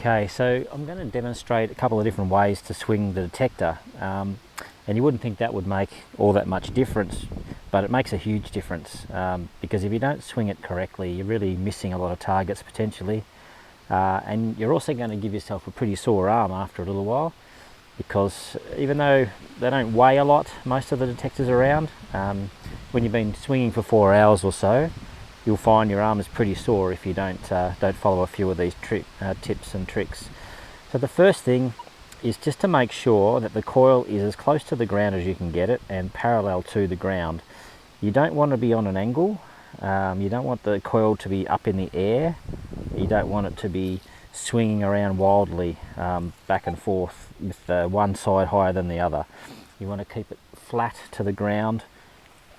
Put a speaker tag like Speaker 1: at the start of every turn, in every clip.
Speaker 1: Okay, so I'm going to demonstrate a couple of different ways to swing the detector, and you wouldn't think that would make all that much difference, but it makes a huge difference, because if you don't swing it correctly, you're really missing a lot of targets potentially, and you're also going to give yourself a pretty sore arm after a little while, because even though they don't weigh a lot, most of the detectors around, when you've been swinging for 4 hours or so, you'll find your arm is pretty sore if you don't follow a few of these tips and tricks. So the first thing is just to make sure that the coil is as close to the ground as you can get it and parallel to the ground. You don't want to be on an angle, you don't want the coil to be up in the air, you don't want it to be swinging around wildly back and forth with one side higher than the other. You want to keep it flat to the ground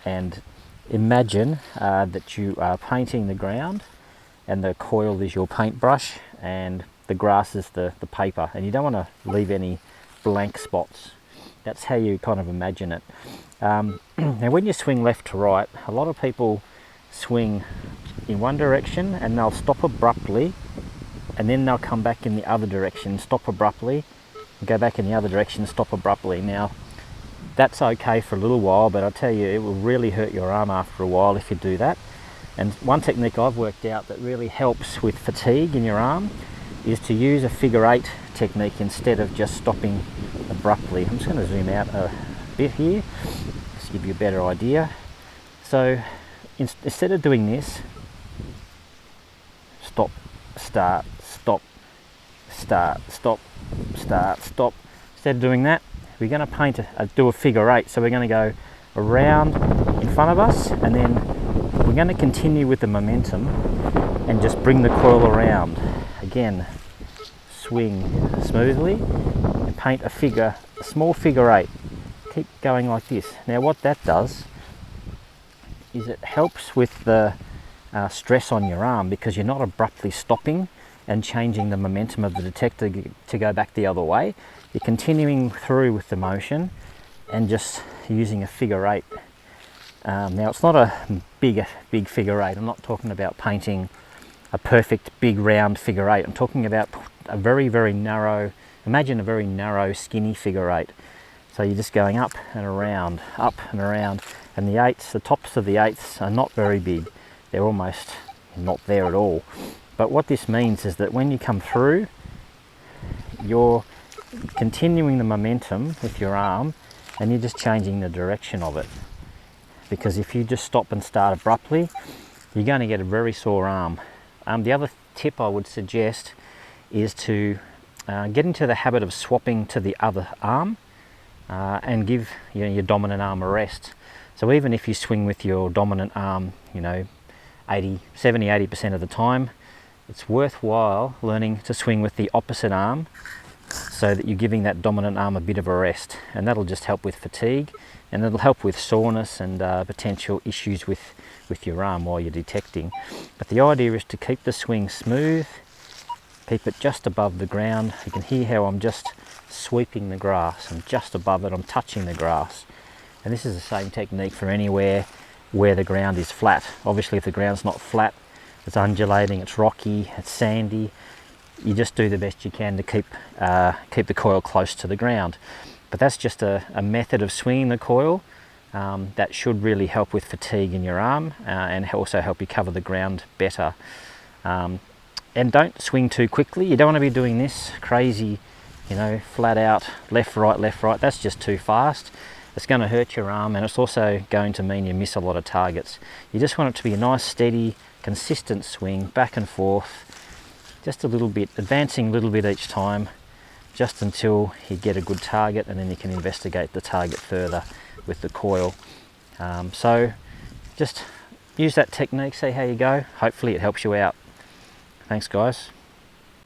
Speaker 1: and imagine that you are painting the ground and the coil is your paintbrush and the grass is the paper, and you don't want to leave any blank spots. That's how you kind of imagine it. Now when you swing left to right, a lot of people swing in one direction and they'll stop abruptly, and then they'll come back in the other direction, stop abruptly, and go back in the other direction, stop abruptly. Now that's okay for a little while, but I tell you, it will really hurt your arm after a while if you do that. And one technique I've worked out that really helps with fatigue in your arm is to use a figure 8 technique instead of just stopping abruptly. I'm just going to zoom out a bit here, just to give you a better idea. So instead of doing this, stop, start, stop, start, stop, start, stop, instead of doing that, we're going to do a figure 8. So we're going to go around in front of us, and then we're going to continue with the momentum and just bring the coil around. Again, swing smoothly and paint a small figure 8. Keep going like this. Now what that does is it helps with the stress on your arm, because you're not abruptly stopping and changing the momentum of the detector to go back the other way. You're continuing through with the motion and just using a figure 8. Now it's not a big figure 8. I'm not talking about painting a perfect big round figure 8. I'm talking about a very, very narrow, imagine a very narrow skinny figure 8. So you're just going up and around, and the tops of the 8s are not very big. They're almost not there at all. But what this means is that when you come through, you're continuing the momentum with your arm and you're just changing the direction of it. Because if you just stop and start abruptly, you're going to get a very sore arm. The other tip I would suggest is to get into the habit of swapping to the other arm and give your dominant arm a rest. So even if you swing with your dominant arm, 70-80% of the time, it's worthwhile learning to swing with the opposite arm so that you're giving that dominant arm a bit of a rest, and that'll just help with fatigue, and it'll help with soreness and potential issues with your arm while you're detecting. But the idea is to keep the swing smooth, keep it just above the ground. You can hear how I'm just sweeping the grass. I'm just above it, I'm touching the grass. And this is the same technique for anywhere where the ground is flat. Obviously if the ground's not flat, it's undulating, it's rocky, it's sandy, you just do the best you can to keep the coil close to the ground. But that's just a method of swinging the coil that should really help with fatigue in your arm and also help you cover the ground better. And don't swing too quickly. You don't want to be doing this crazy, flat out, left, right, that's just too fast. It's going to hurt your arm, and it's also going to mean you miss a lot of targets. You just want it to be a nice, steady, consistent swing, back and forth, just a little bit, advancing a little bit each time, just until you get a good target, and then you can investigate the target further with the coil. So just use that technique, see how you go. Hopefully it helps you out. Thanks guys.